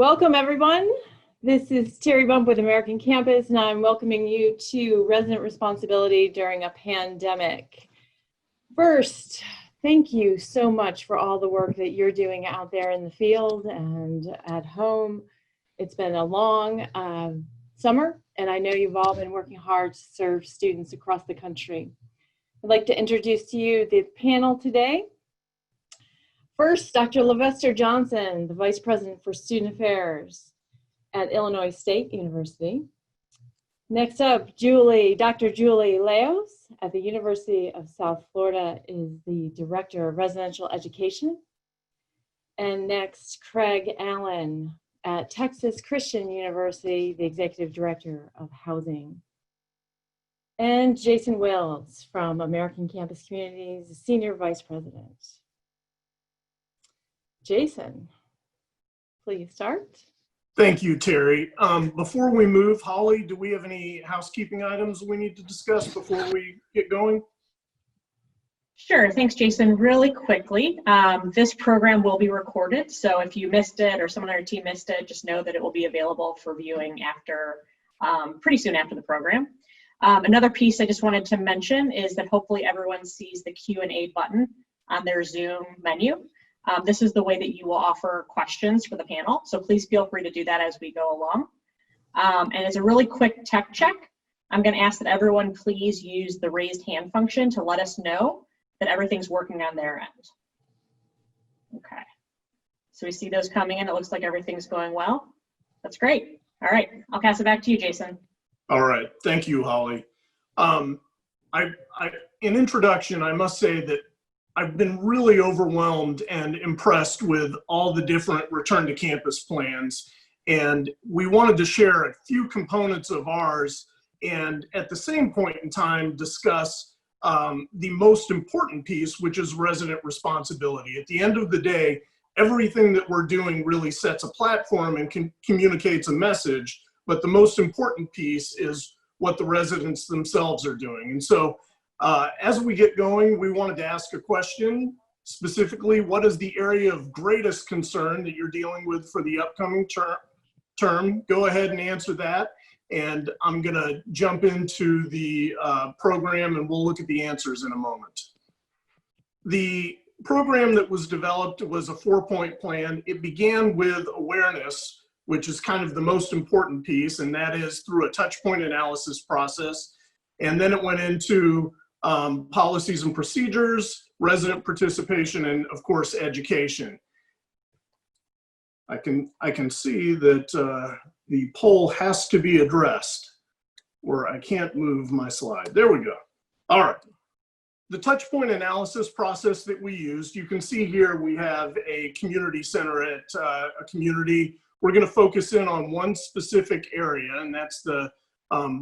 Welcome, everyone. This is Terry Bump with American Campus, and I'm welcoming you to Resident Responsibility during a pandemic. First, thank you so much for all the work that you're doing out there in the field and at home. It's been a long summer, and I know you've all been working hard to serve students across the country. I'd like to introduce to you the panel today. First, Dr. Levester Johnson, the Vice President for Student Affairs at Illinois State University. Next up, Dr. Julie Leos at the University of South Florida is the Director of Residential Education. And next, Craig Allen at Texas Christian University, the Executive Director of Housing. And Jason Wills from American Campus Communities, Senior Vice President. Jason, please start. Thank you, Terry. Before we move, Holly, do we have any housekeeping items we need to discuss before we get going? Sure, thanks, Jason. Really quickly, this program will be recorded, so if you missed it or someone on your team missed it, just know that it will be available for viewing after, pretty soon after the program. Another piece I just wanted to mention is that hopefully everyone sees the Q&A button on their Zoom menu. This is the way that you will offer questions for the panel, so please feel free to do that as we go along. And as a really quick tech check, I'm going to ask that everyone please use the raised hand function to let us know that everything's working on their end. Okay, so we see those coming in. It looks like everything's going well. That's great. All right, I'll pass it back to you, Jason. All right, thank you, Holly. In introduction, I must say that I've been really overwhelmed and impressed with all the different return to campus plans. And we wanted to share a few components of ours and at the same point in time discuss the most important piece, which is resident responsibility. At the end of the day, everything that we're doing really sets a platform and communicates a message, but the most important piece is what the residents themselves are doing. And so as we get going, we wanted to ask a question, specifically, what is the area of greatest concern that you're dealing with for the upcoming term? Go ahead and answer that. And I'm going to jump into the program and we'll look at the answers in a moment. The program that was developed was a 4-point plan. It began with awareness, which is kind of the most important piece, and that is through a touch point analysis process. And then it went into policies and procedures, resident participation, and of course, education. I can see that the poll has to be addressed, or I can't move my slide. There we go. All right. The touch point analysis process that we used, you can see here we have a community center at a community. We're going to focus in on one specific area, and that's the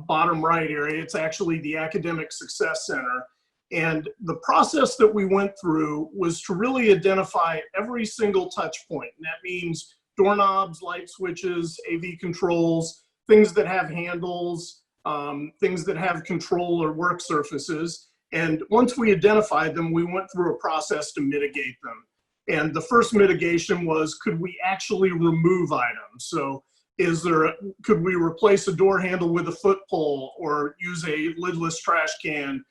bottom right area. It's actually the Academic Success Center. And the process that we went through was to really identify every single touch point. And that means doorknobs, light switches, AV controls, things that have handles, things that have control or work surfaces. And once we identified them, we went through a process to mitigate them. And the first mitigation was, could we actually remove items? So could we replace a door handle with a foot pole or use a lidless trash can,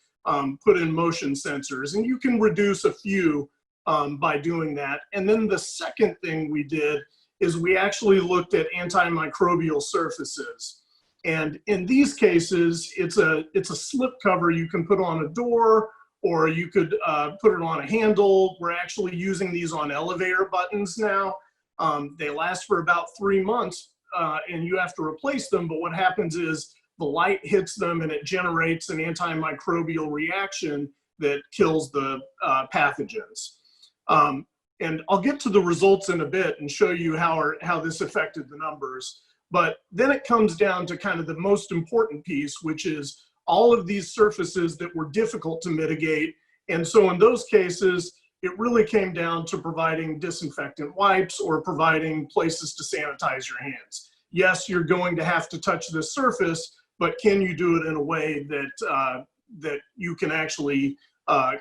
put in motion sensors? And you can reduce a few by doing that. And then the second thing we did is we actually looked at antimicrobial surfaces. And in these cases, it's a slip cover you can put on a door, or you could put it on a handle. We're actually using these on elevator buttons now. They last for about 3 months. And you have to replace them, but what happens is the light hits them and it generates an antimicrobial reaction that kills the pathogens. And I'll get to the results in a bit and show you how this affected the numbers. But then it comes down to kind of the most important piece, which is all of these surfaces that were difficult to mitigate. And so in those cases, it really came down to providing disinfectant wipes or providing places to sanitize your hands. Yes, you're going to have to touch this surface, but can you do it in a way that, that you can actually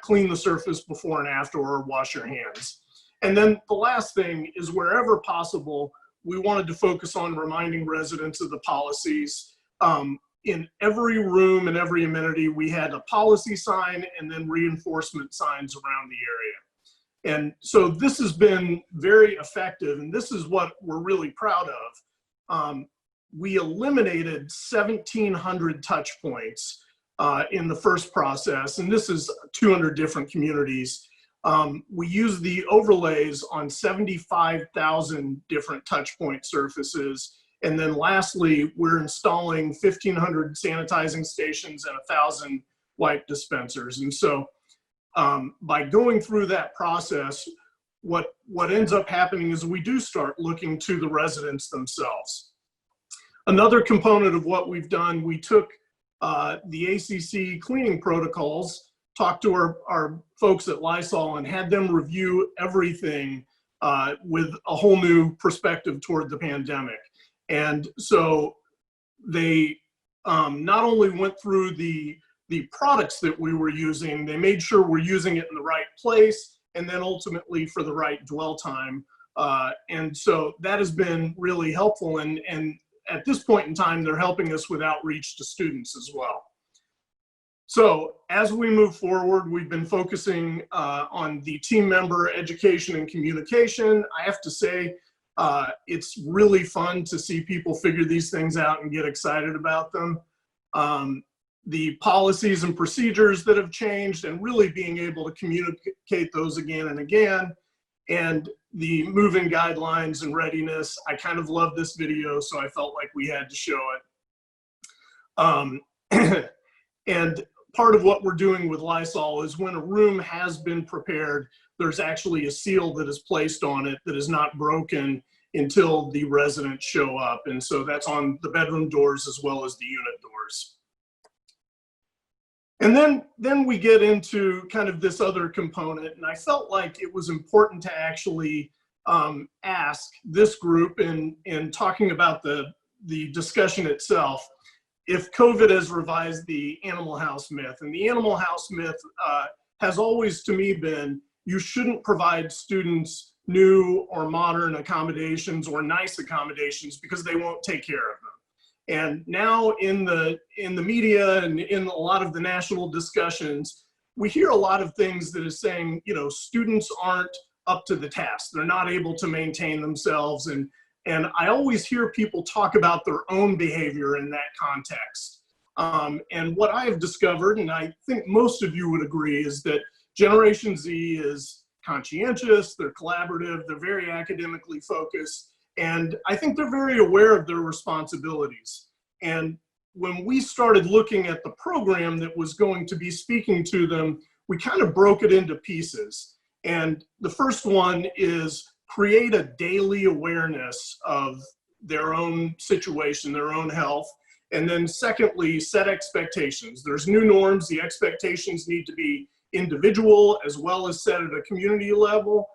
clean the surface before and after or wash your hands? And then the last thing is, wherever possible, we wanted to focus on reminding residents of the policies. In every room and every amenity, we had a policy sign and then reinforcement signs around the area. And so this has been very effective, and this is what we're really proud of. We eliminated 1,700 touch points in the first process, and this is 200 different communities. We use the overlays on 75,000 different touch point surfaces. And then lastly, we're installing 1,500 sanitizing stations and 1,000 wipe dispensers. And so by going through that process, what ends up happening is we do start looking to the residents themselves. Another component of what we've done, we took the ACC cleaning protocols, talked to our folks at Lysol and had them review everything with a whole new perspective toward the pandemic. And so they not only went through the products that we were using, they made sure we're using it in the right place and then ultimately for the right dwell time. And so that has been really helpful. And at this point in time, they're helping us with outreach to students as well. So as we move forward, we've been focusing on the team member education and communication. I have to say, it's really fun to see people figure these things out and get excited about them. The policies and procedures that have changed and really being able to communicate those again and again. And the move-in guidelines and readiness. I kind of love this video, so I felt like we had to show it. And part of what we're doing with Lysol is when a room has been prepared, there's actually a seal that is placed on it that is not broken until the residents show up. And so that's on the bedroom doors as well as the unit doors. And then we get into kind of this other component, and I felt like it was important to actually ask this group in talking about the discussion itself, if COVID has revised the animal house myth. And the animal house myth has always, to me, been you shouldn't provide students new or modern accommodations or nice accommodations because they won't take care of them. And now in the media and in a lot of the national discussions, we hear a lot of things that is saying, you know, students aren't up to the task. They're not able to maintain themselves. And I always hear people talk about their own behavior in that context. And what I have discovered, and I think most of you would agree, is that Generation Z is conscientious, they're collaborative, they're very academically focused, and I think they're very aware of their responsibilities. And when we started looking at the program that was going to be speaking to them, we kind of broke it into pieces. And the first one is create a daily awareness of their own situation, their own health. And then secondly, set expectations. There's new norms. The expectations need to be individual as well as set at a community level.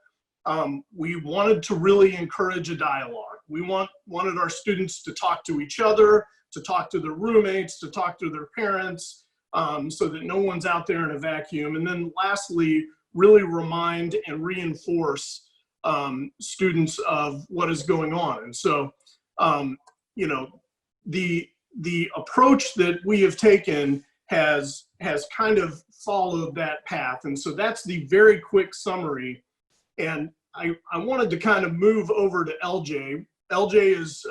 We wanted to really encourage a dialogue. We wanted our students to talk to each other, to talk to their roommates, to talk to their parents, so that no one's out there in a vacuum. And then lastly, really remind and reinforce students of what is going on. And so, you know, the approach that we have taken has kind of followed that path. And so that's the very quick summary. And I wanted to kind of move over to LJ. LJ has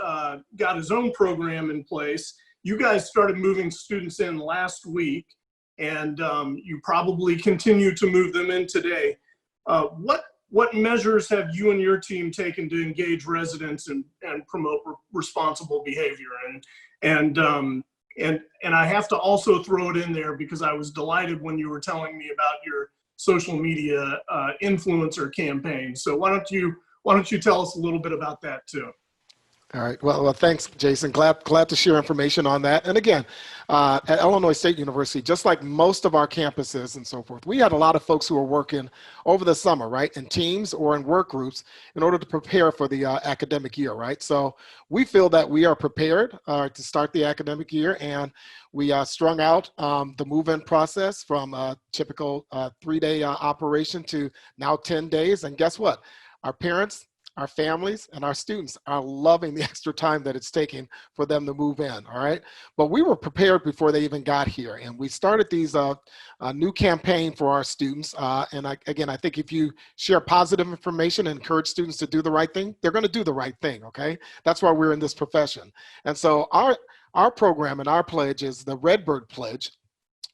got his own program in place. You guys started moving students in last week, and you probably continue to move them in today. What measures have you and your team taken to engage residents and promote responsible behavior? And I have to also throw it in there because I was delighted when you were telling me about your social media influencer campaign. So why don't you tell us a little bit about that too? All right. Well, thanks, Jason. Glad to share information on that. And again, at Illinois State University, just like most of our campuses and so forth, we had a lot of folks who were working over the summer, right, in teams or in work groups in order to prepare for the academic year, right? So we feel that we are prepared to start the academic year, and we strung out the move-in process from a typical 3-day operation to now 10 days. And guess what? Our parents, our families, and our students are loving the extra time that it's taking for them to move in, all right? But we were prepared before they even got here, and we started these new campaign for our students. Again, I think if you share positive information and encourage students to do the right thing, they're going to do the right thing, okay? That's why we're in this profession. And so our program and our pledge is the Redbird Pledge.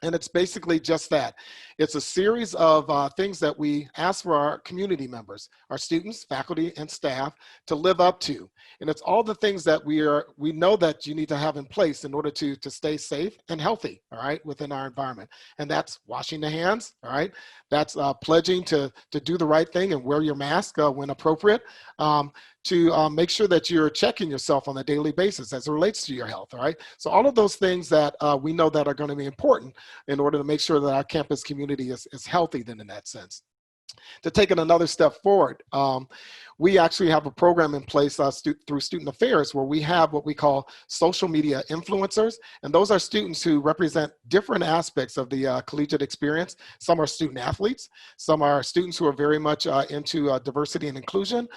And it's basically just that. It's a series of things that we ask for our community members, our students, faculty, and staff to live up to. And it's all the things that we know that you need to have in place in order to stay safe and healthy, all right, within our environment. And that's washing the hands, all right? That's pledging to do the right thing and wear your mask when appropriate. To make sure that you're checking yourself on a daily basis as it relates to your health, all right? So all of those things that we know that are going to be important in order to make sure that our campus community is healthy then in that sense. To take it another step forward, we actually have a program in place through Student Affairs where we have what we call social media influencers. And those are students who represent different aspects of the collegiate experience. Some are student athletes. Some are students who are very much into diversity and inclusion.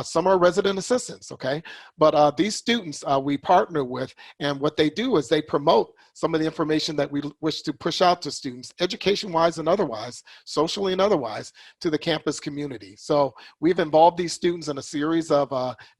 Some are resident assistants, okay? But these students we partner with, and what they do is they promote some of the information that we wish to push out to students, education-wise and otherwise, socially and otherwise, to the campus community. So we've involved these students in a series of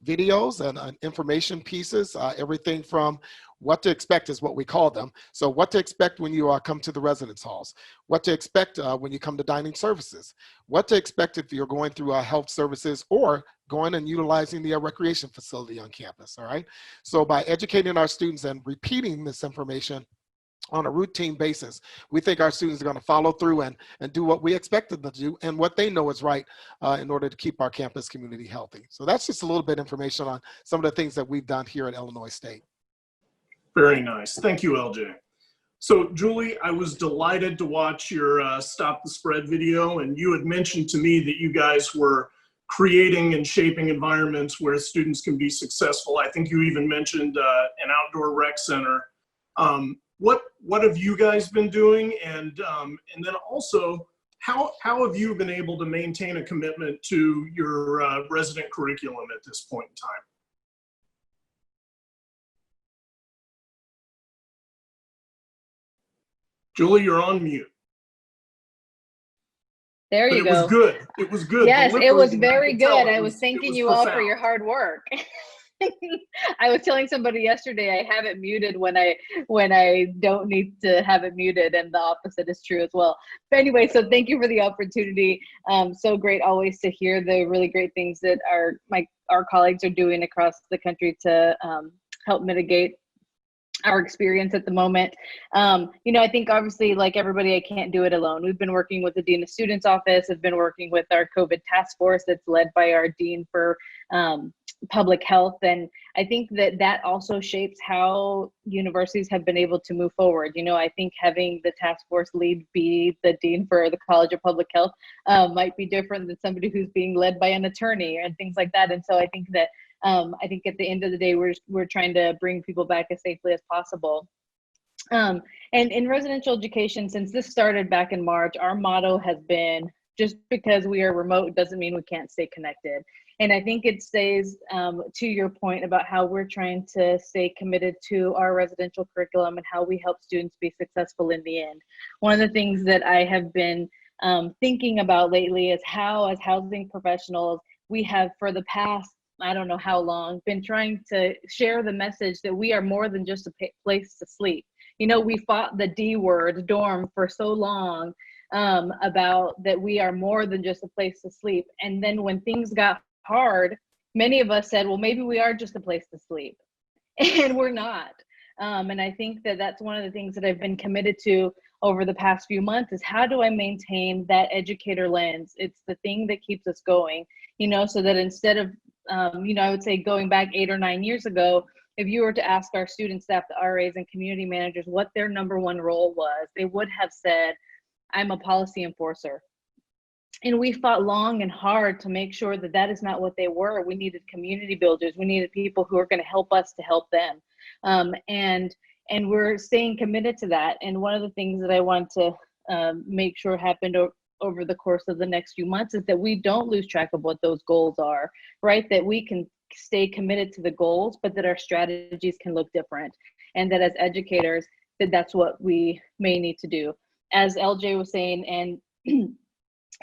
videos and information pieces, everything from what to expect is what we call them. So what to expect when you come to the residence halls, what to expect when you come to dining services, what to expect if you're going through health services or going and utilizing the recreation facility on campus, all right? So by educating our students and repeating this information on a routine basis, we think our students are going to follow through and do what we expect them to do and what they know is right in order to keep our campus community healthy. So that's just a little bit of information on some of the things that we've done here at Illinois State. Very nice. Thank you, LJ. So Julie, I was delighted to watch your Stop the Spread video, and you had mentioned to me that you guys were creating and shaping environments where students can be successful. I think you even mentioned an outdoor rec center. What have you guys been doing? And then also, how have you been able to maintain a commitment to your resident curriculum at this point in time? Julie, you're on mute. There you go. It was good. It was good. Yes, it was very good. I was it thanking was you all for profound. your hard work. I was telling somebody yesterday I have it muted when I don't need to have it muted, and the opposite is true as well. But anyway, so thank you for the opportunity. So great always to hear the really great things that our colleagues are doing across the country to help mitigate our experience at the moment. I think obviously, like everybody, I can't do it alone. We've been working with the Dean of Students Office, have been working with our COVID task force that's led by our Dean for Public Health. And I think that also shapes how universities have been able to move forward. I think having the task force lead be the Dean for the College of Public Health might be different than somebody who's being led by an attorney and things like that. And so I think that at the end of the day, we're trying to bring people back as safely as possible. And in residential education, since this started back in March, our motto has been, just because we are remote doesn't mean we can't stay connected. And I think it stays to your point about how we're trying to stay committed to our residential curriculum and how we help students be successful in the end. One of the things that I have been thinking about lately is how, as housing professionals, we have for the past, I don't know how long, been trying to share the message that we are more than just a place to sleep. We fought the D word, dorm, for so long about that we are more than just a place to sleep. And then when things got hard, many of us said, well, maybe we are just a place to sleep. And we're not. And I think that that's one of the things that I've been committed to over the past few months is how do I maintain that educator lens? It's the thing that keeps us going, so that instead of, I would say going back 8 or 9 years ago, if you were to ask our student staff, the RAs and community managers, what their number one role was, they would have said, I'm a policy enforcer. And we fought long and hard to make sure that that is not what they were. We needed community builders. We needed people who are going to help us to help them. And we're staying committed to that. And one of the things that I want to make sure happened over the course of the next few months is that we don't lose track of what those goals are, right? That we can stay committed to the goals, but that our strategies can look different. And that as educators, that's what we may need to do. As LJ was saying,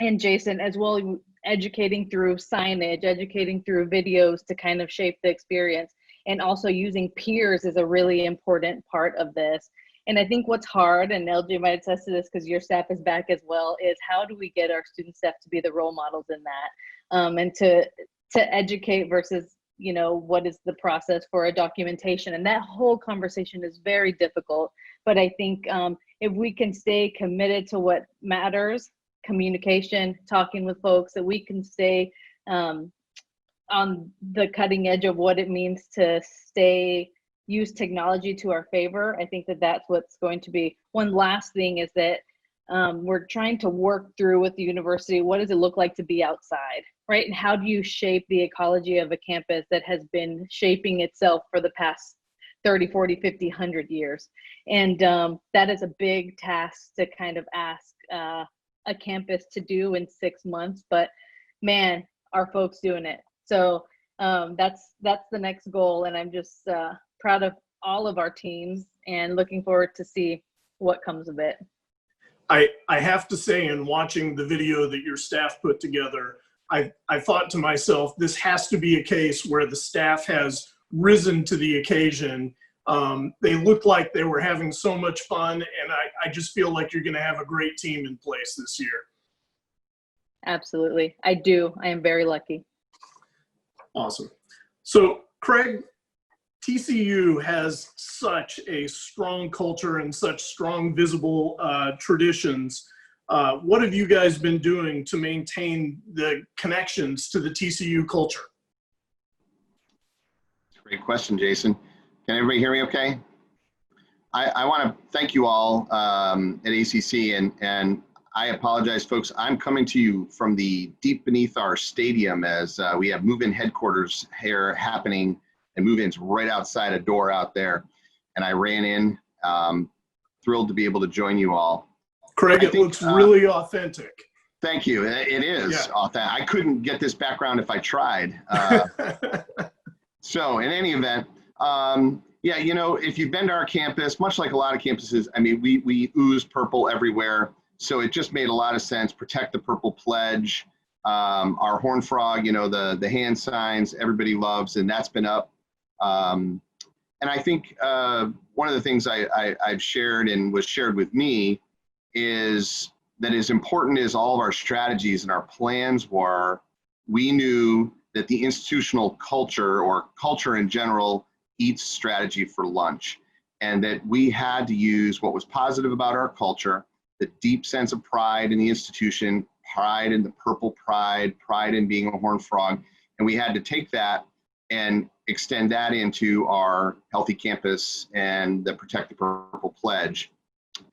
and Jason as well, educating through signage, educating through videos to kind of shape the experience, and also using peers is a really important part of this. And I think what's hard, and LJ might attest to this because your staff is back as well, is how do we get our student staff to be the role models in that, and to educate versus, you know, what is the process for a documentation. And that whole conversation is very difficult. But I think if we can stay committed to what matters, communication, talking with folks, that we can stay on the cutting edge of what it means to use technology to our favor. I think that that's what's going to be. One last thing is that we're trying to work through with the university, what does it look like to be outside, right? And how do you shape the ecology of a campus that has been shaping itself for the past 30, 40, 50, 100 years? And that is a big task to kind of ask a campus to do in 6 months, but man, are folks doing it. So that's the next goal. And I'm just proud of all of our teams and looking forward to see what comes of it. I have to say, in watching the video that your staff put together, I thought to myself, this has to be a case where the staff has risen to the occasion. They looked like they were having so much fun, and I just feel like you're going to have a great team in place this year. Absolutely. I do. I am very lucky. Awesome. So, Craig, TCU has such a strong culture and such strong visible traditions. What have you guys been doing to maintain the connections to the TCU culture? Great question, Jason. Can everybody hear me okay? I want to thank you all at ACC, and I apologize, folks. I'm coming to you from the deep beneath our stadium as we have move-in headquarters here happening, and move-ins right outside a door out there. And I ran in, thrilled to be able to join you all. Craig, it looks really authentic. Thank you. It is authentic. I couldn't get this background if I tried. So in any event, yeah, you know, if you've been to our campus, much like a lot of campuses, I mean, we ooze purple everywhere. So it just made a lot of sense. Protect the Purple Pledge. Our Horn Frog, you know, the hand signs everybody loves, and that's been up. And I think one of the things I've shared and was shared with me is that as important as all of our strategies and our plans were, we knew that the institutional culture, or culture in general, eats strategy for lunch, and that we had to use what was positive about our culture, the deep sense of pride in the institution, pride in the purple pride in being a Horned Frog, and we had to take that and extend that into our healthy campus and the Protect the Purple Pledge.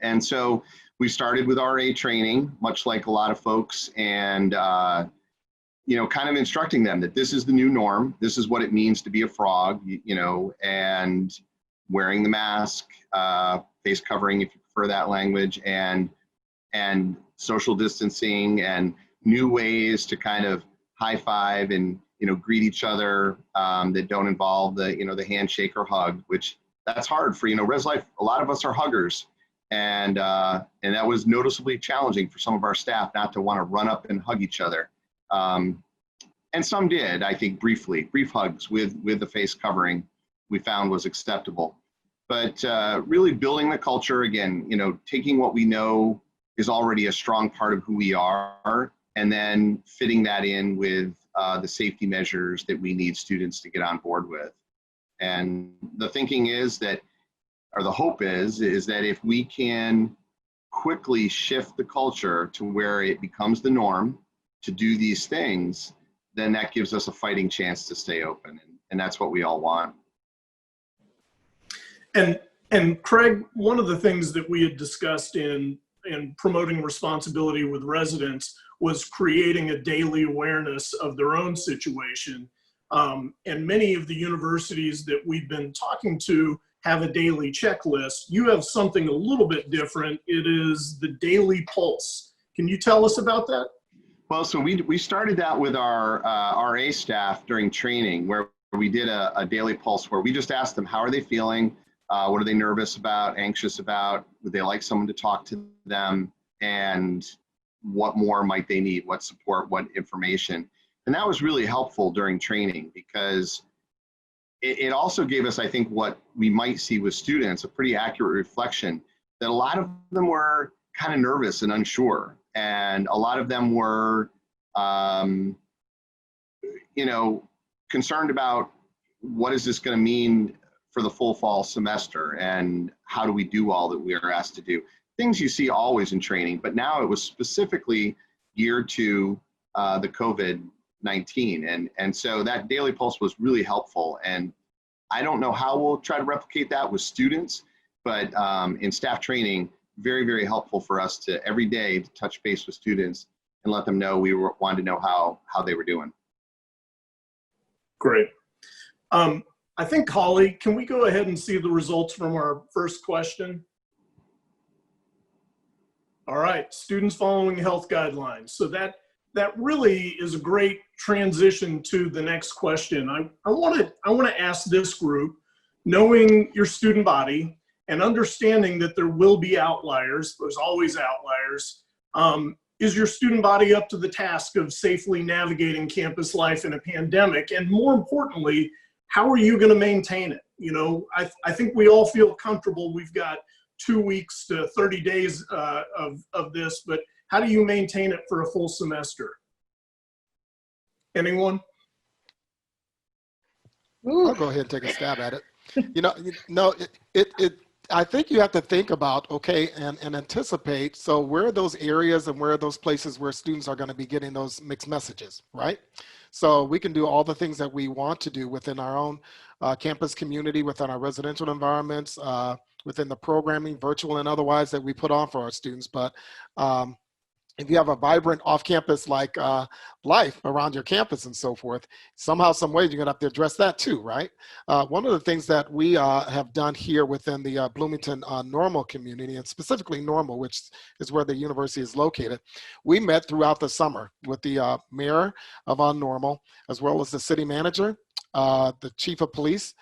And so we started with RA training, much like a lot of folks, and you know, kind of instructing them that this is the new norm. This is what it means to be a frog, you know, and wearing the mask, face covering, if you prefer that language, and social distancing, and new ways to kind of high five and, you know, greet each other that don't involve the, you know, the handshake or hug, which that's hard for, you know, res life. A lot of us are huggers, and that was noticeably challenging for some of our staff not to want to run up and hug each other. And some did, I think, brief hugs with the face covering we found was acceptable. But really building the culture, again, you know, taking what we know is already a strong part of who we are, and then fitting that in with the safety measures that we need students to get on board with. And the thinking is that, or the hope is that if we can quickly shift the culture to where it becomes the norm to do these things, then that gives us a fighting chance to stay open. And that's what we all want. And Craig, one of the things that we had discussed in promoting responsibility with residents was creating a daily awareness of their own situation. And many of the universities that we've been talking to have a daily checklist. You have something a little bit different. It is the daily pulse. Can you tell us about that? Well, so we started that with our RA staff during training, where we did a daily pulse where we just asked them, how are they feeling? What are they nervous about, anxious about? Would they like someone to talk to them? And what more might they need? What support, what information? And that was really helpful during training, because it also gave us, I think, what we might see with students, a pretty accurate reflection that a lot of them were kind of nervous and unsure. And a lot of them were, you know, concerned about what is this going to mean for the full fall semester, and how do we do all that we are asked to do? Things you see always in training, but now it was specifically geared to the COVID-19. And so that daily pulse was really helpful. And I don't know how we'll try to replicate that with students, but in staff training, very, very helpful for us to every day to touch base with students and let them know we wanted to know how they were doing. Great. I think, Holly, can we go ahead and see the results from our first question? All right, students following health guidelines. So that really is a great transition to the next question. I want to ask this group, knowing your student body and understanding that there will be outliers, there's always outliers, is your student body up to the task of safely navigating campus life in a pandemic? And more importantly, how are you going to maintain it? You know, I think we all feel comfortable. We've got 2 weeks to 30 days of this, but how do you maintain it for a full semester? Anyone? I'll go ahead and take a stab at it. I think you have to think about, okay, and anticipate. So where are those areas and where are those places where students are going to be getting those mixed messages, right? So we can do all the things that we want to do within our own campus community, within our residential environments, within the programming, virtual and otherwise, that we put on for our students. But if you have a vibrant off-campus like life around your campus and so forth, somehow, some way, you're gonna have to address that too, right? One of the things that we have done here within the Bloomington Normal community, and specifically Normal, which is where the university is located, we met throughout the summer with the mayor of Normal, as well as the city manager, the chief of police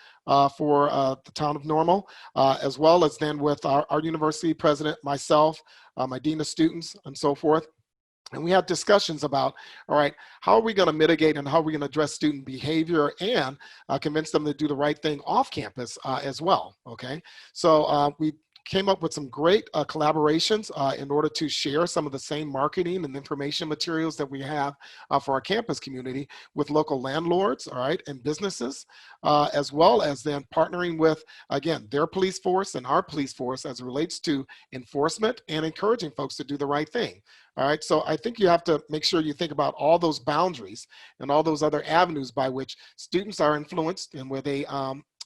for the town of Normal, as well as then with our university president, myself, my dean of students, and so forth. And we had discussions about, all right, how are we going to mitigate and how are we going to address student behavior and convince them to do the right thing off campus as well, okay? So we came up with some great collaborations in order to share some of the same marketing and information materials that we have for our campus community with local landlords, all right, and businesses, as well as then partnering with, again, their police force and our police force as it relates to enforcement and encouraging folks to do the right thing. All right, so I think you have to make sure you think about all those boundaries and all those other avenues by which students are influenced and where they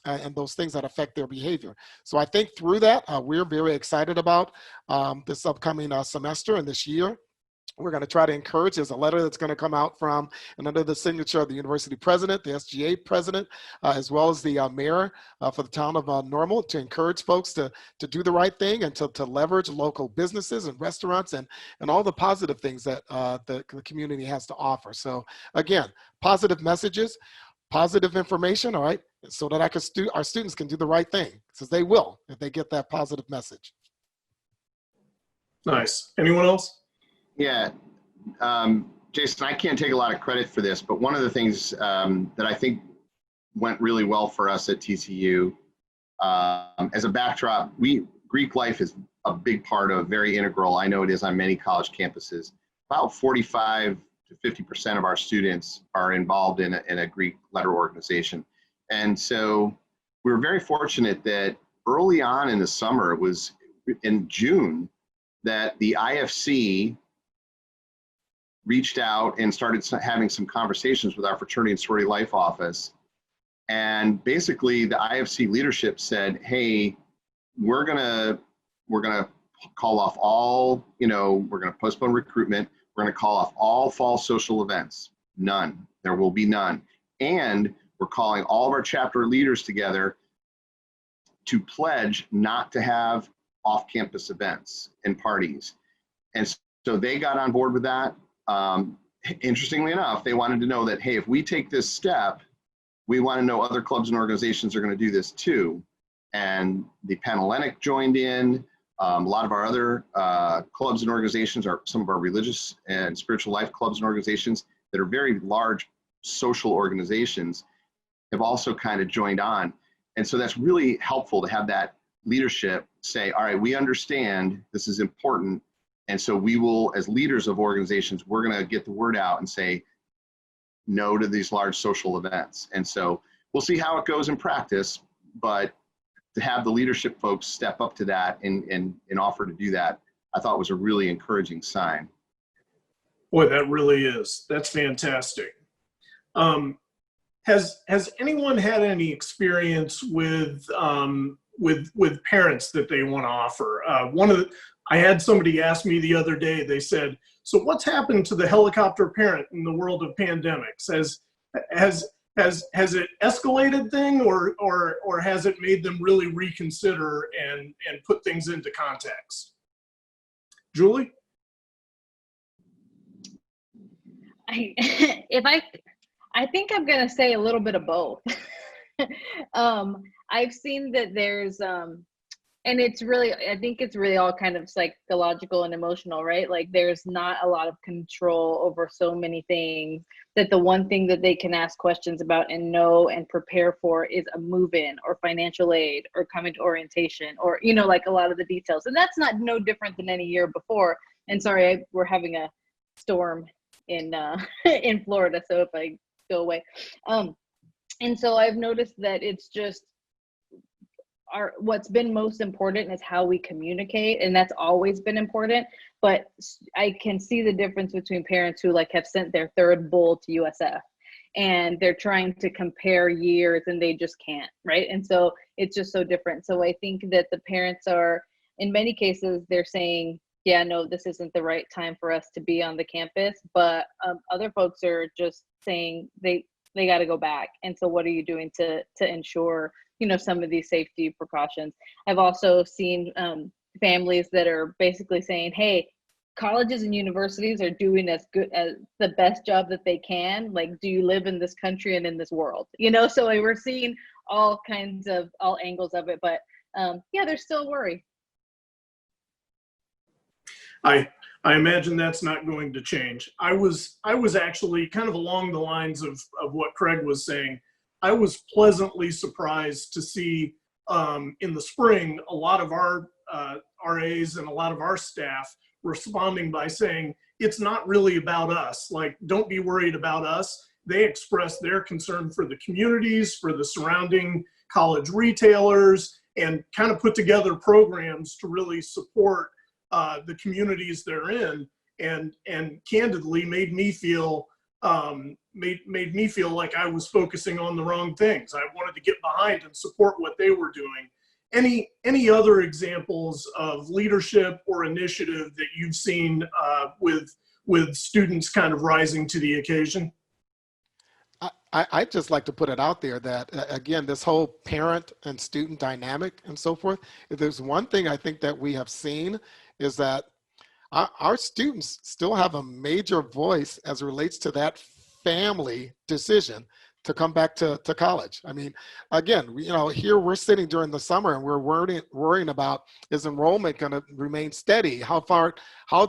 and those things that affect their behavior. So I think through that, we're very excited about this upcoming semester and this year. We're going to try to encourage. There's a letter that's going to come out from and under the signature of the university president, the SGA president, as well as the mayor for the town of Normal, to encourage folks to do the right thing and to leverage local businesses and restaurants and all the positive things that the community has to offer. So again, positive messages, positive information, all right, so that our students can do the right thing, because they will if they get that positive message. Nice. Anyone else? Yeah, Jason, I can't take a lot of credit for this, but one of the things that I think went really well for us at TCU, as a backdrop, Greek life is a big part of, very integral. I know it is on many college campuses. About 45 to 50% of our students are involved in a Greek letter organization. And so we were very fortunate that early on in the summer, it was in June, that the IFC reached out and started having some conversations with our fraternity and sorority life office. And basically the IFC leadership said, hey, we're gonna call off all, we're gonna postpone recruitment. We're gonna call off all fall social events. None, there will be none. And we're calling all of our chapter leaders together to pledge not to have off-campus events and parties. And So they got on board with that. Interestingly enough, they wanted to know that, hey, if we take this step, we want to know other clubs and organizations are going to do this too. And the Panhellenic joined in. A lot of our other clubs and organizations are some of our religious and spiritual life clubs and organizations that are very large social organizations have also kind of joined on. And so that's really helpful to have that leadership say, all right, we understand this is important. And so we will, as leaders of organizations, we're going to get the word out and say no to these large social events. And so we'll see how it goes in practice, but to have the leadership folks step up to that and offer to do that, I thought was a really encouraging sign. Boy, that really is. That's fantastic. Has anyone had any experience with parents that they want to offer? I had somebody ask me the other day. They said, "So what's happened to the helicopter parent in the world of pandemics? Has it escalated thing, or has it made them really reconsider and put things into context?" Julie? I think I'm gonna say a little bit of both. I've seen that there's and it's really, I think it's really all kind of psychological and emotional, right? Like there's not a lot of control over so many things, that the one thing that they can ask questions about and know and prepare for is a move-in or financial aid or coming to orientation, or, you know, like a lot of the details. And that's not no different than any year before. And sorry, we're having a storm in in Florida, so if I go away. And so I've noticed that it's just what's been most important is how we communicate, and that's always been important. But I can see the difference between parents who like have sent their third bull to USF and they're trying to compare years and they just can't, right? And so it's just so different. So I think that the parents are, in many cases, they're saying, yeah, no, this isn't the right time for us to be on the campus. But other folks are just saying they got to go back. And so what are you doing to ensure, you know, some of these safety precautions? I've also seen families that are basically saying, hey, colleges and universities are doing as good as the best job that they can. Like, do you live in this country and in this world? You know, so we're seeing all angles of it. But yeah, there's still worry. I imagine that's not going to change. I was actually kind of along the lines of what Craig was saying. I was pleasantly surprised to see in the spring a lot of our RAs and a lot of our staff responding by saying, it's not really about us. Like, don't be worried about us. They expressed their concern for the communities, for the surrounding college retailers, and kind of put together programs to really support the communities they're in, and candidly made me feel made me feel like I was focusing on the wrong things. I wanted to get behind and support what they were doing. Any other examples of leadership or initiative that you've seen with students kind of rising to the occasion? I'd just like to put it out there that, again, this whole parent and student dynamic and so forth, if there's one thing I think that we have seen is that our students still have a major voice as it relates to that family decision to come back to college. I mean, again, you know, here we're sitting during the summer and we're worrying about, is enrollment going to remain steady? How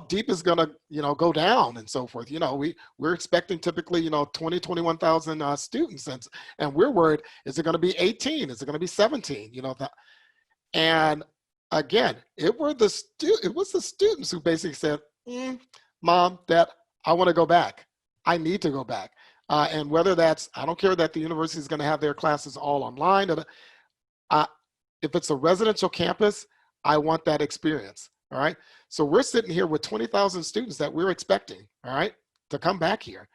deep is going to, you know, go down and so forth? You know, we're expecting typically, you know, 21,000 students, and we're worried, is it going to be 18? Is it going to be 17? You know, and again, it was the students who basically said, Mom, Dad, I want to go back. I need to go back. And whether that's, I don't care that the university is going to have their classes all online. If it's a residential campus, I want that experience. All right. So we're sitting here with 20,000 students that we're expecting, all right, to come back here.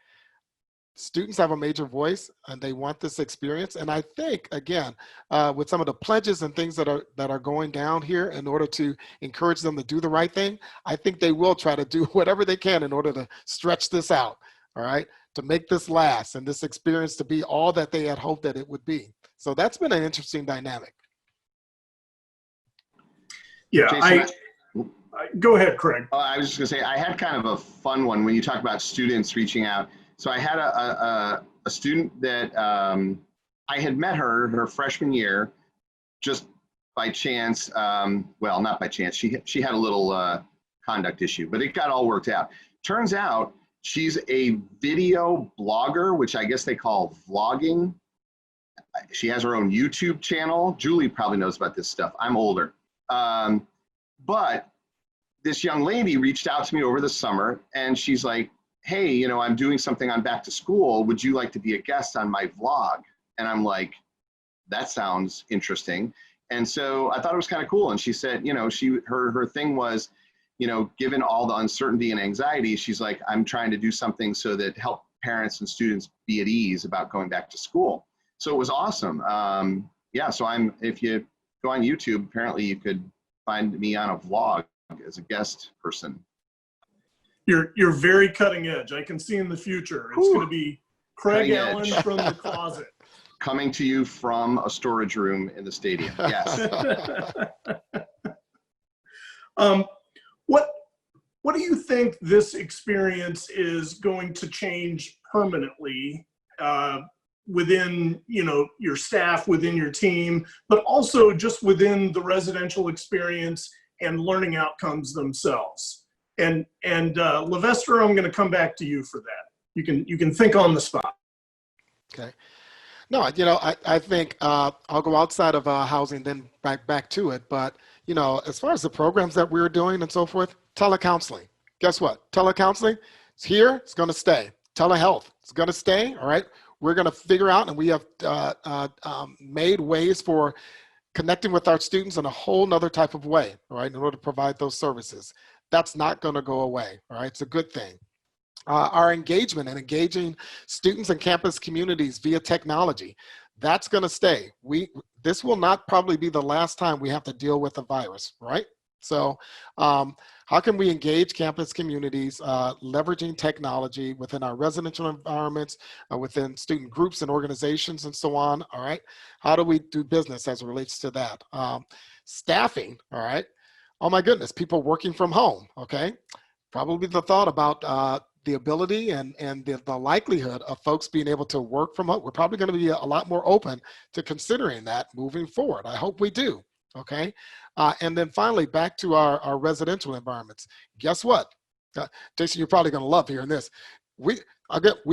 Students have a major voice and they want this experience. And I think, again, with some of the pledges and things that are going down here in order to encourage them to do the right thing, I think they will try to do whatever they can in order to stretch this out, all right, to make this last and this experience to be all that they had hoped that it would be. So that's been an interesting dynamic. Yeah, Jason, Go ahead, Craig. I was just gonna say, I had kind of a fun one when you talk about students reaching out. So I had a student that I had met her freshman year, just by chance. Well, not by chance. She had a little conduct issue, but it got all worked out. Turns out she's a video blogger, which I guess they call vlogging. She has her own YouTube channel. Julie probably knows about this stuff. I'm older. But this young lady reached out to me over the summer and she's like, hey, you know, I'm doing something on back to school. Would you like to be a guest on my vlog? And I'm like, that sounds interesting. And so I thought it was kind of cool. And she said, you know, her thing was, you know, given all the uncertainty and anxiety, she's like, I'm trying to do something so that help parents and students be at ease about going back to school. So it was awesome. Yeah, so if you go on YouTube, apparently you could find me on a vlog as a guest person. You're very cutting edge. I can see in the future it's going to be Craig Cutting Allen edge. from the closet. Coming to you from a storage room in the stadium. Yes. What do you think this experience is going to change permanently within, you know, your staff, within your team, but also just within the residential experience and learning outcomes themselves? And Levester, I'm going to come back to you for that. You can think on the spot. Okay. No, you know, I think I'll go outside of housing, then back to it. But, you know, as far as the programs that we're doing and so forth, telecounseling. Guess what? Telecounseling is here. It's going to stay. Telehealth. It's going to stay. All right. We're going to figure out, and we have made ways for connecting with our students in a whole nother type of way, all right, in order to provide those services. That's not going to go away. All right. It's a good thing. Our engagement and engaging students and campus communities via technology, that's going to stay. This will not probably be the last time we have to deal with a virus, right? So how can we engage campus communities leveraging technology within our residential environments, within student groups and organizations and so on, all right? How do we do business as it relates to that? Staffing, all right? Oh my goodness, people working from home, okay? Probably the thought about the ability and the likelihood of folks being able to work from home. We're probably going to be a lot more open to considering that moving forward. I hope we do, okay? And then finally, back to our residential environments. Guess what? Jason, you're probably going to love hearing this. We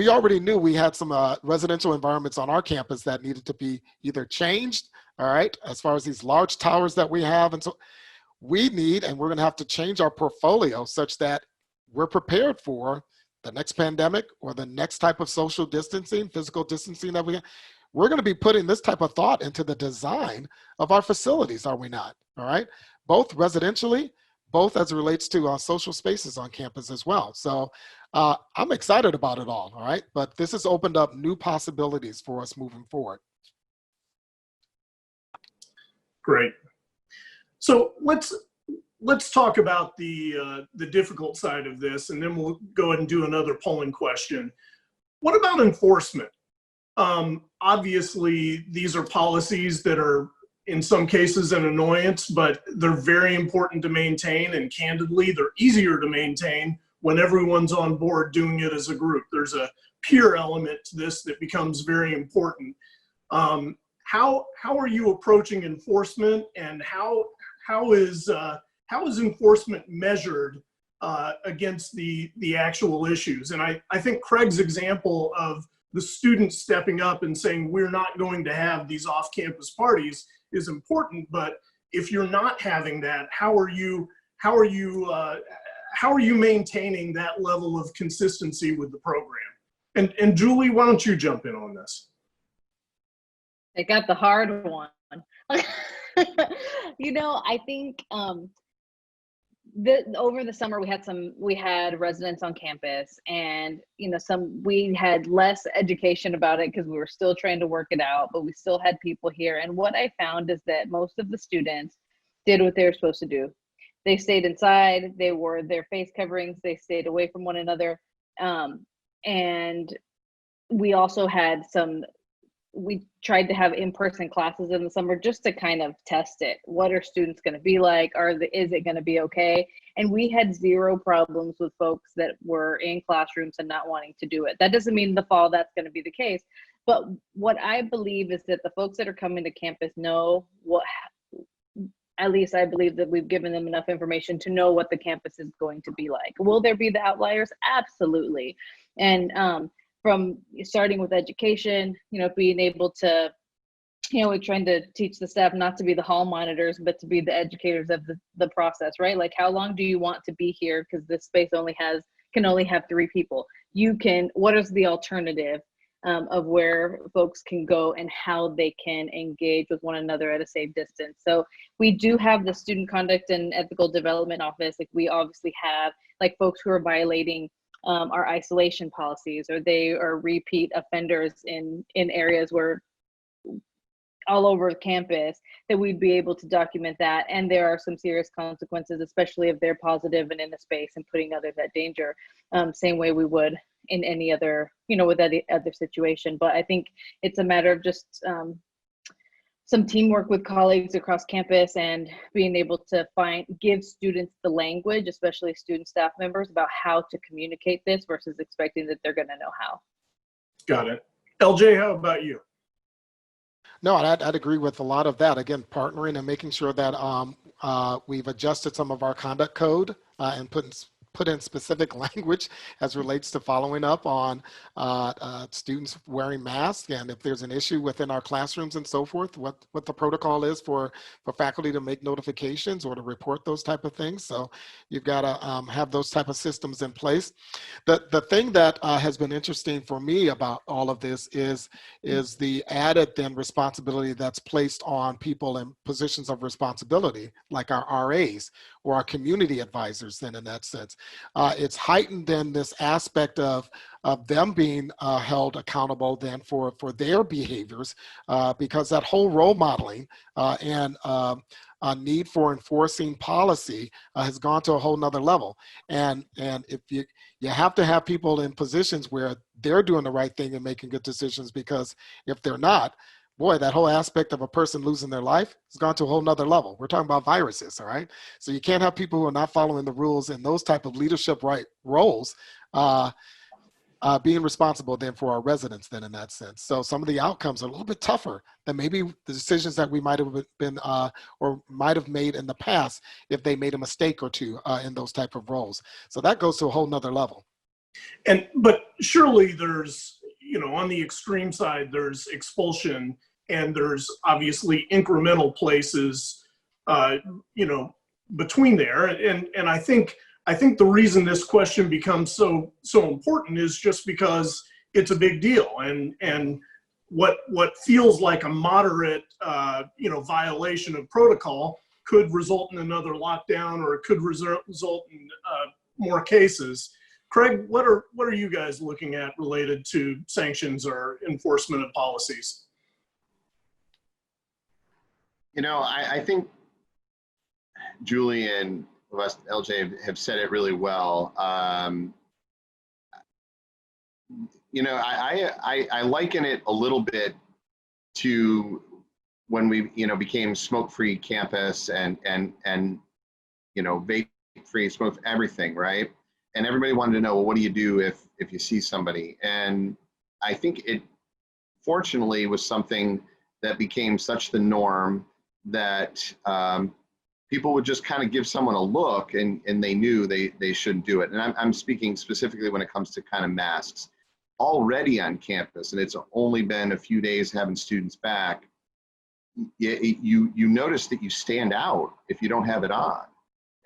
already knew we had some residential environments on our campus that needed to be either changed, all right, as far as these large towers that we have. And so we need, and we're going to have to change our portfolio such that we're prepared for the next pandemic or the next type of social distancing, physical distancing that we're going to be putting this type of thought into the design of our facilities, are we not? All right, both residentially, both as it relates to social spaces on campus as well. So I'm excited about it all right? But this has opened up new possibilities for us moving forward. Great. So let's talk about the difficult side of this, and then we'll go ahead and do another polling question. What about enforcement? Obviously, these are policies that are in some cases an annoyance, but they're very important to maintain, and candidly, they're easier to maintain when everyone's on board doing it as a group. There's a peer element to this that becomes very important. How are you approaching enforcement, and how is enforcement measured against the actual issues? And I think Craig's example of the students stepping up and saying, we're not going to have these off-campus parties is important, but if you're not having that, how are you maintaining that level of consistency with the program? And Julie, why don't you jump in on this? I got the hard one. You know, I think over the summer we had residents on campus, and you know, we had less education about it because we were still trying to work it out, but we still had people here. And what I found is that most of the students did what they were supposed to do. They stayed inside, they wore their face coverings, they stayed away from one another. And we also had some we tried to have in-person classes in the summer just to kind of test it. What are students going to be like? Is it going to be okay? And we had zero problems with folks that were in classrooms and not wanting to do it. That doesn't mean the fall that's going to be the case. But what I believe is that the folks that are coming to campus know what, at least I believe that we've given them enough information to know what the campus is going to be like. Will there be the outliers? Absolutely. And from starting with education, being able to, we're trying to teach the staff not to be the hall monitors, but to be the educators of the process, right? Like, how long do you want to be here? Because this space can only have 3 people. What is the alternative of where folks can go and how they can engage with one another at a safe distance? So we do have the student conduct and ethical development office. Like, we obviously have like folks who are violating our isolation policies, or they are repeat offenders in areas where all over campus, that we'd be able to document that. And there are some serious consequences, especially if they're positive and in a space and putting others at danger, same way we would in any other, with any other situation. But I think it's a matter of just some teamwork with colleagues across campus and being able to give students the language, especially student staff members, about how to communicate this versus expecting that they're going to know how. Got it. LJ, how about you? No, I'd agree with a lot of that. Again, partnering and making sure that we've adjusted some of our conduct code and put in specific language as relates to following up on students wearing masks, and if there's an issue within our classrooms and so forth, what the protocol is for faculty to make notifications or to report those type of things. So you've got to have those type of systems in place. The thing that has been interesting for me about all of this is the added then responsibility that's placed on people in positions of responsibility, like our RAs or our community advisors then in that sense. It's heightened then this aspect of them being held accountable then for their behaviors, because that whole role modeling and a need for enforcing policy has gone to a whole nother level. And if you have to have people in positions where they're doing the right thing and making good decisions, because if they're not, boy, that whole aspect of a person losing their life has gone to a whole nother level. We're talking about viruses, all right? So you can't have people who are not following the rules and those type of leadership roles being responsible then for our residents then in that sense. So some of the outcomes are a little bit tougher than maybe the decisions that we might have been or might have made in the past if they made a mistake or two in those type of roles. So that goes to a whole nother level. But surely there's, on the extreme side, there's expulsion, and there's obviously incremental places, between there. And I think the reason this question becomes so important is just because it's a big deal, and what feels like a moderate, violation of protocol could result in another lockdown, or it could result in more cases. Craig, what are you guys looking at related to sanctions or enforcement of policies? I think Julie and LJ have said it really well. I liken it a little bit to when we became smoke-free campus and vape-free, smoke everything, right? And everybody wanted to know, well, what do you do if you see somebody? And I think it fortunately was something that became such the norm that people would just kind of give someone a look and they knew they shouldn't do it. And I'm speaking specifically when it comes to kind of masks. Already on campus, and it's only been a few days having students back, you notice that you stand out if you don't have it on.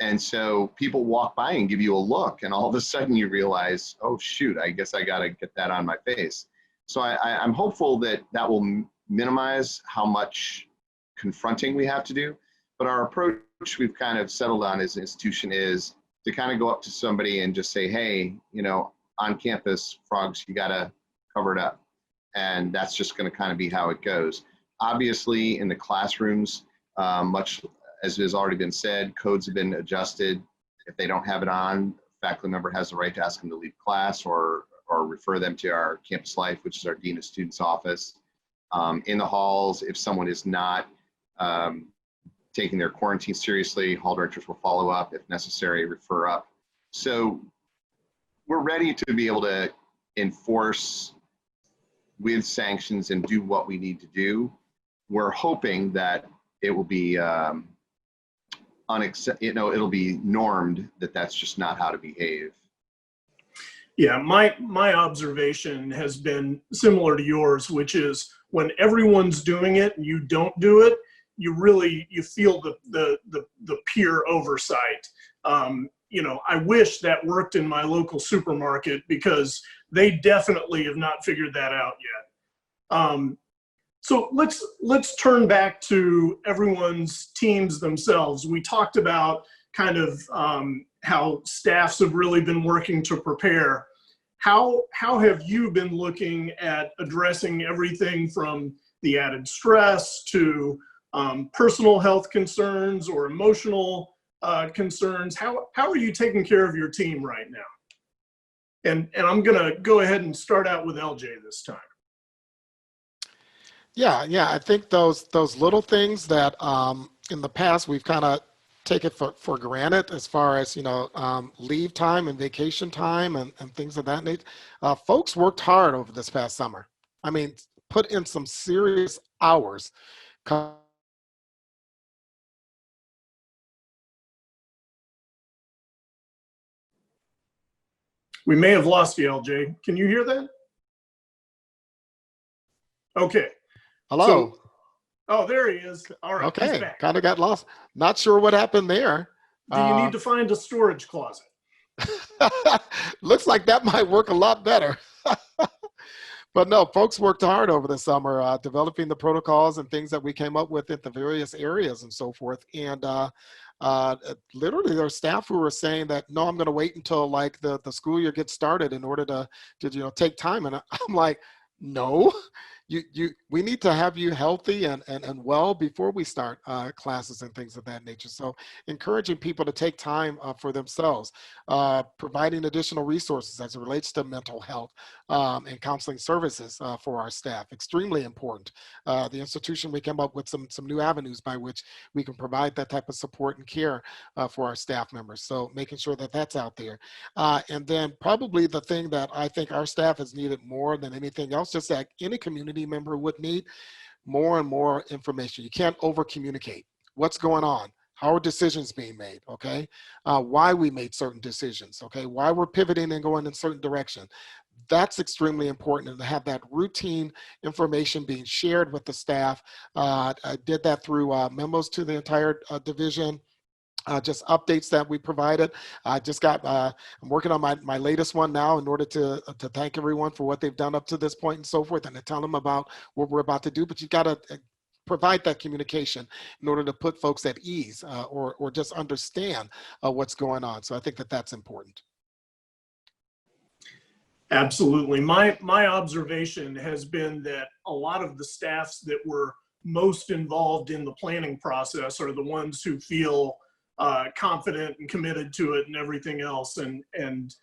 And so people walk by and give you a look, and all of a sudden you realize, oh shoot, I guess I gotta get that on my face. So I'm hopeful that will minimize how much confronting we have to do. But our approach we've kind of settled on as an institution is to kind of go up to somebody and just say, hey, on campus, frogs, you gotta cover it up. And that's just gonna kind of be how it goes. Obviously in the classrooms, much as has already been said, codes have been adjusted. If they don't have it on, a faculty member has the right to ask them to leave class or refer them to our campus life, which is our Dean of Students office. in the halls. If someone is not taking their quarantine seriously, hall directors will follow up. If necessary, refer up. So we're ready to be able to enforce with sanctions and do what we need to do. We're hoping that it will be it'll be normed that that's just not how to behave. Yeah, my observation has been similar to yours, which is when everyone's doing it and you don't do it, you feel the peer oversight. I wish that worked in my local supermarket because they definitely have not figured that out yet. So let's turn back to everyone's teams themselves. We talked about kind of how staffs have really been working to prepare. How have you been looking at addressing everything from the added stress to personal health concerns or emotional concerns? How are you taking care of your team right now? And I'm gonna go ahead and start out with LJ this time. Yeah, I think those little things that in the past we've kind of taken for granted, as far as leave time and vacation time and things of that nature. Folks worked hard over this past summer. I mean, put in some serious hours. We may have lost you, LJ. Can you hear that? Okay. Hello. Oh, there he is. All right. He's Okay, back. kind of got lost. Not sure what happened there. Do you need to find a storage closet? Looks like that might work a lot better. But no, folks worked hard over the summer, developing the protocols and things that we came up with at the various areas and so forth. And literally there are staff who were saying that, no, I'm going to wait until like the school year gets started in order to take time. And I'm like, no, we need to have you healthy and well before we start classes and things of that nature. So encouraging people to take time for themselves, providing additional resources as it relates to mental health and counseling services for our staff, extremely important. The institution, we came up with some new avenues by which we can provide that type of support and care for our staff members. So making sure that that's out there. And then probably the thing that I think our staff has needed more than anything else, just like any community member would need, more and more information. You can't over communicate. What's going on? How are decisions being made? Okay. Why we made certain decisions. Okay. Why we're pivoting and going in a certain direction. That's extremely important, and to have that routine information being shared with the staff. I did that through memos to the entire division. Just updates that we provided. I just got, I'm working on my latest one now in order to thank everyone for what they've done up to this point and so forth, and to tell them about what we're about to do. But you got to provide that communication in order to put folks at ease or just understand what's going on. So I think that that's important. Absolutely. My observation has been that a lot of the staffs that were most involved in the planning process are the ones who feel confident and committed to it and everything else. And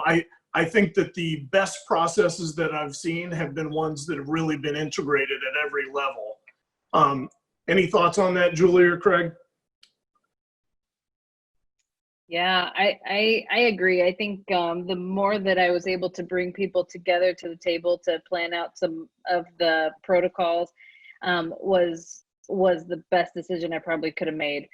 I think that the best processes that I've seen have been ones that have really been integrated at every level. Any thoughts on that, Julie or Craig? Yeah, I agree. I think the more that I was able to bring people together to the table to plan out some of the protocols was the best decision I probably could have made.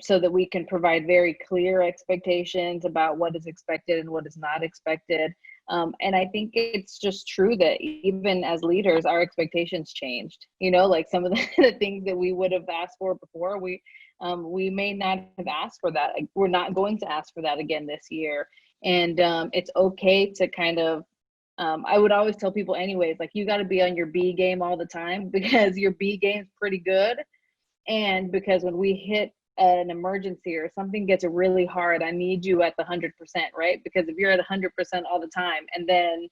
So that we can provide very clear expectations about what is expected and what is not expected. And I think it's just true that even as leaders, our expectations changed. Like some of the things that we would have asked for before, we may not have asked for that. We're not going to ask for that again this year. And it's okay to kind of, I would always tell people anyways, like you got to be on your B game all the time, because your B game's pretty good. And because when we hit an emergency or something gets really hard, I need you at the 100%, right? Because if you're at 100% all the time and then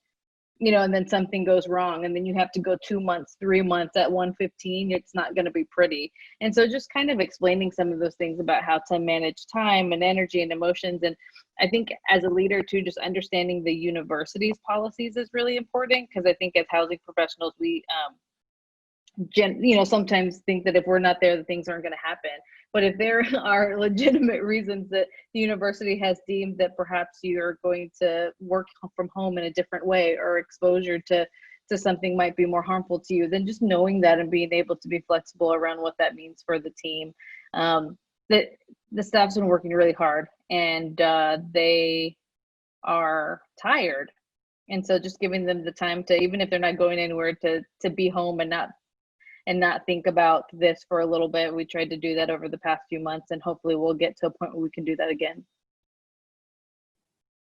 and then something goes wrong and then you have to go 2 months, 3 months at 115, it's not going to be pretty. And so just kind of explaining some of those things about how to manage time and energy and emotions. And I think as a leader too, just understanding the university's policies is really important, because I think as housing professionals, we sometimes think that if we're not there, the things aren't going to happen. But if there are legitimate reasons that the university has deemed that perhaps you're going to work from home in a different way, or exposure to something might be more harmful to you, then just knowing that and being able to be flexible around what that means for the team. The staff's been working really hard, and they are tired. And so just giving them the time to, even if they're not going anywhere, to be home and not think about this for a little bit. We tried to do that over the past few months, and hopefully we'll get to a point where we can do that again.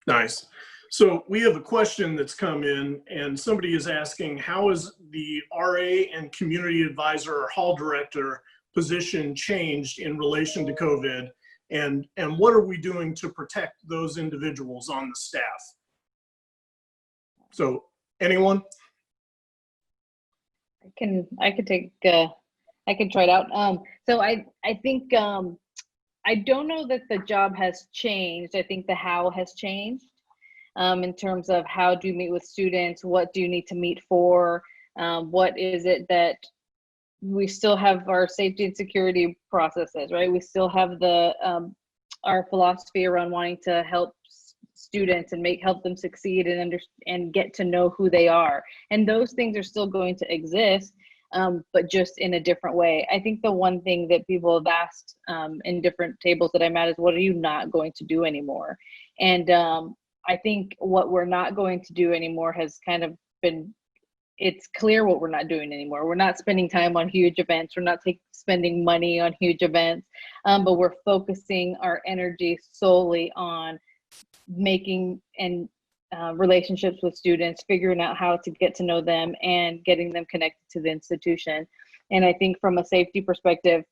Nice. So we have a question that's come in, and somebody is asking, how is the RA and community advisor or hall director position changed in relation to COVID? And what are we doing to protect those individuals on the staff? So anyone? I can try it out. So I think I don't know that the job has changed. I think the how has changed, in terms of how do you meet with students, what do you need to meet for, what is it that we still have our safety and security processes, right? We still have our philosophy around wanting to help students and help them succeed and get to know who they are. And those things are still going to exist, but just in a different way. I think the one thing that people have asked in different tables that I'm at is, what are you not going to do anymore? And I think what we're not going to do anymore has kind of been, it's clear what we're not doing anymore. We're not spending time on huge events. We're not spending money on huge events, but we're focusing our energy solely on making relationships with students, figuring out how to get to know them and getting them connected to the institution. And I think from a safety perspective,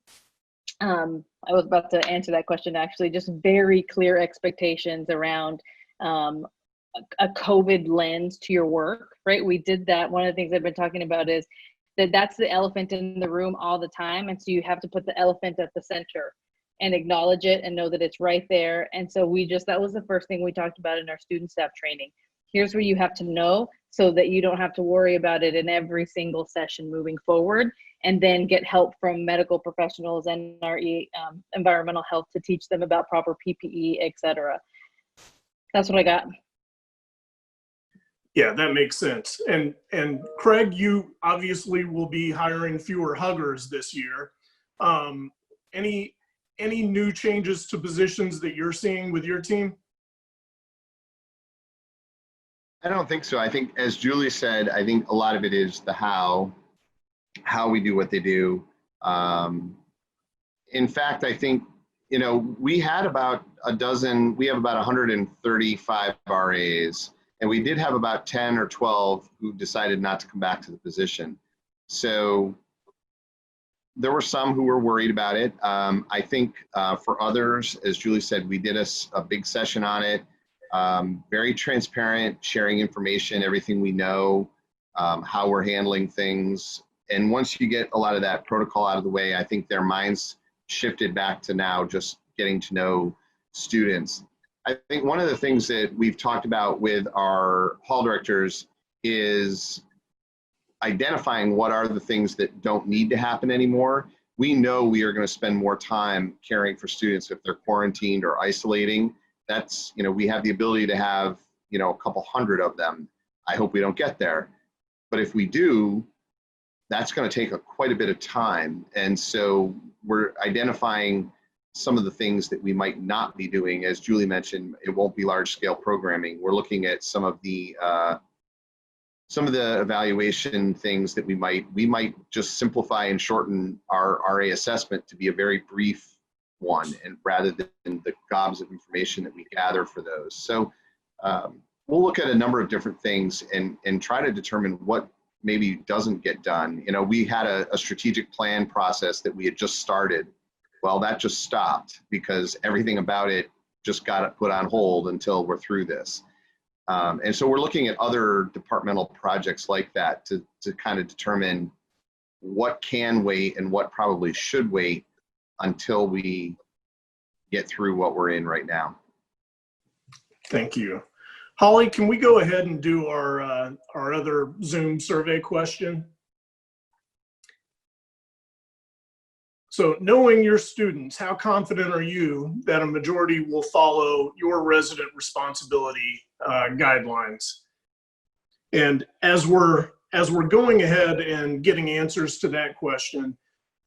I was about to answer that question actually, just very clear expectations around a COVID lens to your work, right? We did that. One of the things I've been talking about is that's the elephant in the room all the time. And so you have to put the elephant at the center and acknowledge it and know that it's right there. And so that was the first thing we talked about in our student staff training. Here's where you have to know so that you don't have to worry about it in every single session moving forward, and then get help from medical professionals and our environmental health to teach them about proper PPE, etc. That's what I got. Yeah, that makes sense. And Craig, you obviously will be hiring fewer huggers this year. Any new changes to positions that you're seeing with your team? I don't think so. I think, as Julie said, I think a lot of it is the how we do what they do. In fact, I think, we had about we have about 135 RAs, and we did have about 10 or 12 who decided not to come back to the position. So there were some who were worried about it. I think for others, as Julie said, we did a big session on it. Very transparent, sharing information, everything we know, how we're handling things. And once you get a lot of that protocol out of the way, I think their minds shifted back to now just getting to know students. I think one of the things that we've talked about with our hall directors is identifying what are the things that don't need to happen anymore. We know we are going to spend more time caring for students if they're quarantined or isolating. That's, we have the ability to have, a couple hundred of them. I hope we don't get there. But if we do, that's going to take quite a bit of time. And so we're identifying some of the things that we might not be doing. As Julie mentioned, it won't be large scale programming. We're looking at some of the evaluation things that we might just simplify and shorten our RA assessment to be a very brief one, and rather than the gobs of information that we gather for those. So we'll look at a number of different things and try to determine what maybe doesn't get done. We had a strategic plan process that we had just started. Well, that just stopped because everything about it just got put on hold until we're through this. And so we're looking at other departmental projects like that to kind of determine what can wait and what probably should wait until we get through what we're in right now. Thank you. Holly, can we go ahead and do our other Zoom survey question? So knowing your students, how confident are you that a majority will follow your resident responsibility guidelines? And as we're going ahead and getting answers to that question,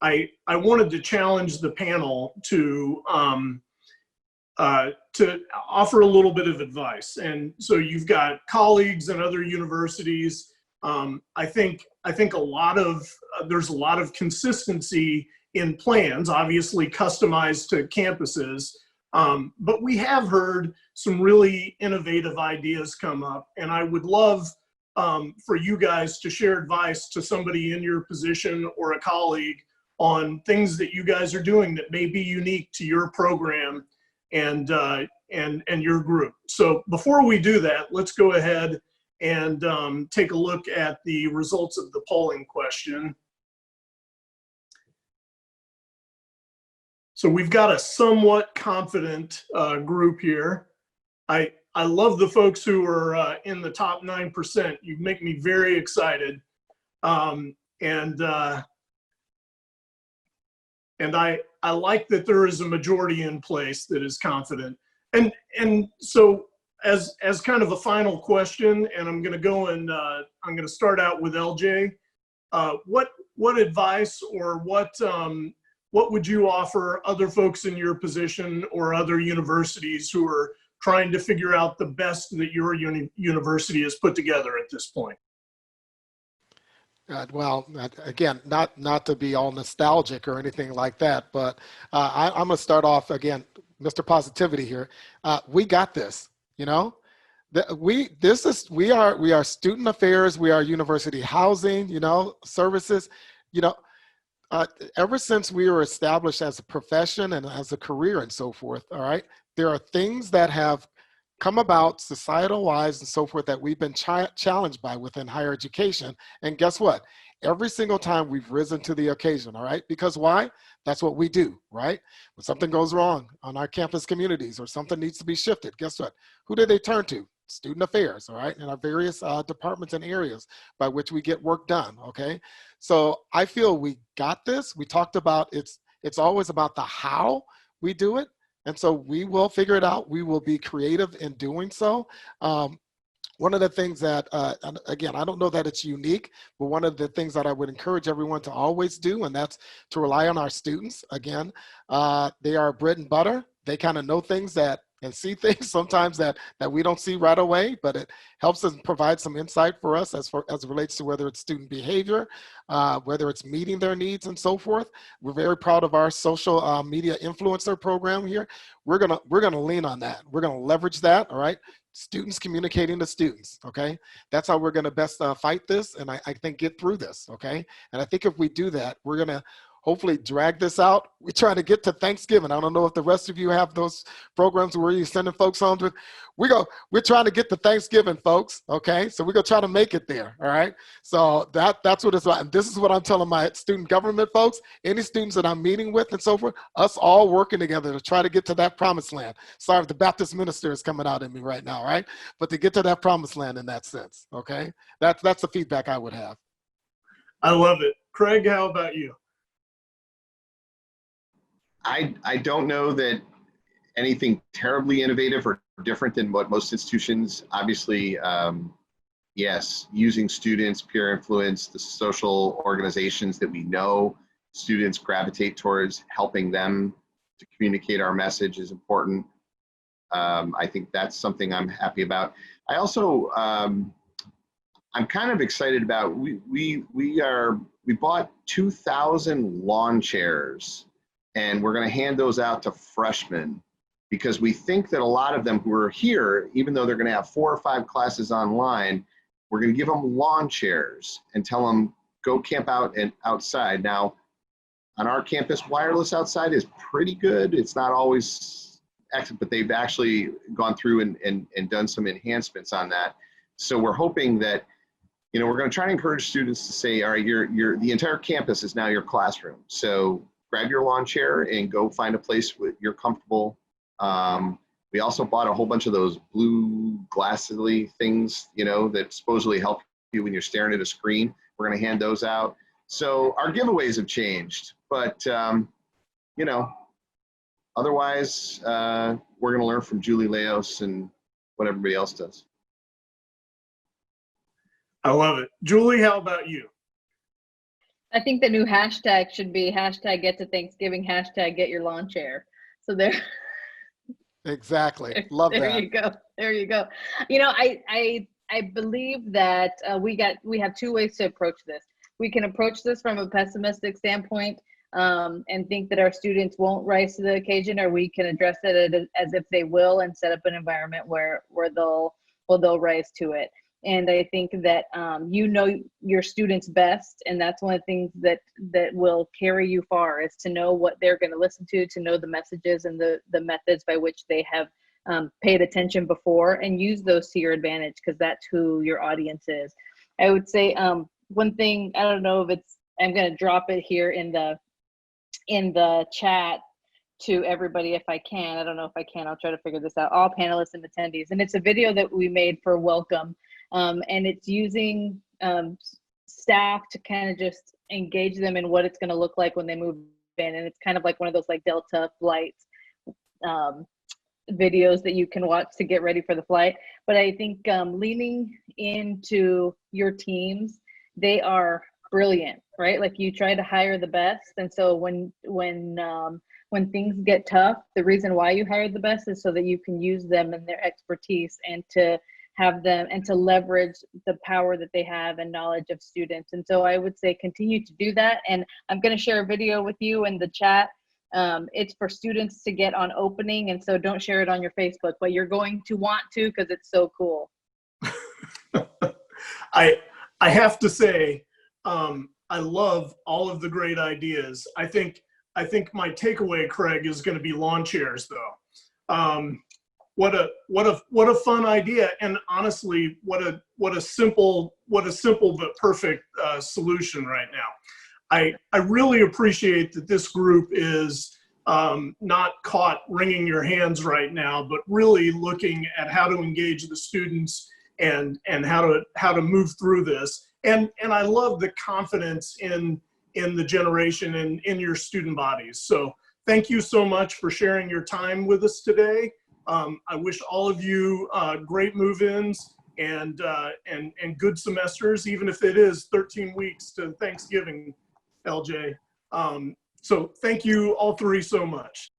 I wanted to challenge the panel to offer a little bit of advice. And so you've got colleagues in other universities. I think there's a lot of consistency in plans, obviously customized to campuses. But we have heard some really innovative ideas come up, and I would love for you guys to share advice to somebody in your position or a colleague on things that you guys are doing that may be unique to your program and your group. So before we do that, let's go ahead and take a look at the results of the polling question. So we've got a somewhat confident group here. I love the folks who are in the top 9%. You make me very excited. And I like that there is a majority in place that is confident. And so as kind of a final question, and I'm going to start out with LJ. What advice or what would you offer other folks in your position or other universities who are trying to figure out the best that your university has put together at this point? Well, again, not to be all nostalgic or anything like that, but I'm gonna start off again, Mr. Positivity here. We got this, you know. We are student affairs, we are university housing, you know, services, you know. Ever since we were established as a profession and as a career and so forth, all right, there are things that have come about societal wise and so forth that we've been challenged by within higher education. And guess what? Every single time we've risen to the occasion, all right? Because why? That's what we do, right? When something goes wrong on our campus communities or something needs to be shifted, guess what? Who do they turn to? Student affairs, all right? And our various departments and areas by which we get work done, okay? So I feel we got this. We talked about it's always about the how we do it. And so we will figure it out. We will be creative in doing so. One of the things that, again, I don't know that it's unique, but one of the things that I would encourage everyone to always do, and that's to rely on our students. Again, they are bread and butter. They kind of know things that and see things sometimes that we don't see right away, but it helps us provide some insight for us as it relates to whether it's student behavior, whether it's meeting their needs and so forth. We're very proud of our social media influencer program here. We're gonna lean on that. We're gonna leverage that, all right? Students communicating to students, okay? That's how we're gonna best fight this, and I think get through this, okay? And I think if we do that, we're gonna hopefully drag this out. We're trying to get to Thanksgiving. I don't know if the rest of you have those programs where you're sending folks home to. We're trying to get to Thanksgiving, folks, okay? So we're gonna try to make it there, all right? So that's what it's about. And this is what I'm telling my student government folks, any students that I'm meeting with and so forth, us all working together to try to get to that promised land. Sorry if the Baptist minister is coming out at me right now, right? But to get to that promised land in that sense, okay? That's the feedback I would have. I love it. Craig, how about you? I don't know that anything terribly innovative or different than what most institutions, obviously, yes, using students, peer influence, the social organizations that we know students gravitate towards, helping them to communicate our message is important. I think that's something I'm happy about. I also, I'm kind of excited about, we bought 2,000 lawn chairs, and we're going to hand those out to freshmen because we think that a lot of them who are here, even though they're going to have 4 or 5 classes online, we're going to give them lawn chairs and tell them, go camp out and outside. Now, on our campus, wireless outside is pretty good. It's not always but they've actually gone through and done some enhancements on that. So we're hoping that, you know, we're going to try to encourage students to say, all right, the entire campus is now your classroom. So grab your lawn chair and go find a place where you're comfortable. We also bought a whole bunch of those blue glassy things, you know, that supposedly help you when you're staring at a screen. We're going to hand those out. So our giveaways have changed, but, you know, otherwise, we're going to learn from Julie Leos and what everybody else does. I love it. Julie, how about you? I think the new hashtag should be hashtag get to Thanksgiving, hashtag get your lawn chair. So there. Exactly. Love there that. There you go. There you go. You know, I believe that we have two ways to approach this. We can approach this from a pessimistic standpoint and think that our students won't rise to the occasion, or we can address it as if they will and set up an environment where they'll rise to it. And I think that you know your students best, and that's one of the things that will carry you far, is to know what they're going to listen to know the messages and the methods by which they have paid attention before, and use those to your advantage, because that's who your audience is. I would say one thing, I don't know if I'm going to drop it here in the chat to everybody if I can. I don't know if I can. I'll try to figure this out. All panelists and attendees. And it's a video that we made for welcome. And it's using staff to kind of just engage them in what it's going to look like when they move in. And it's kind of like one of those like Delta flights videos that you can watch to get ready for the flight. But I think leaning into your teams, they are brilliant, right? Like, you try to hire the best. And so when things get tough, the reason why you hire the best is so that you can use them and their expertise, and to have them and to leverage the power that they have and knowledge of students. And so I would say continue to do that. And I'm going to share a video with you in the chat. It's for students to get on opening. And so don't share it on your Facebook, but you're going to want to, because it's so cool. I have to say, I love all of the great ideas. I think my takeaway, Craig, is going to be lawn chairs, though. What a fun idea, and honestly, what a simple but perfect solution right now. I really appreciate that this group is not caught wringing your hands right now, but really looking at how to engage the students and how to move through this. And I love the confidence in the generation and in your student bodies. So thank you so much for sharing your time with us today. I wish all of you great move-ins and good semesters, even if it is 13 weeks to Thanksgiving, LJ. So thank you all three so much.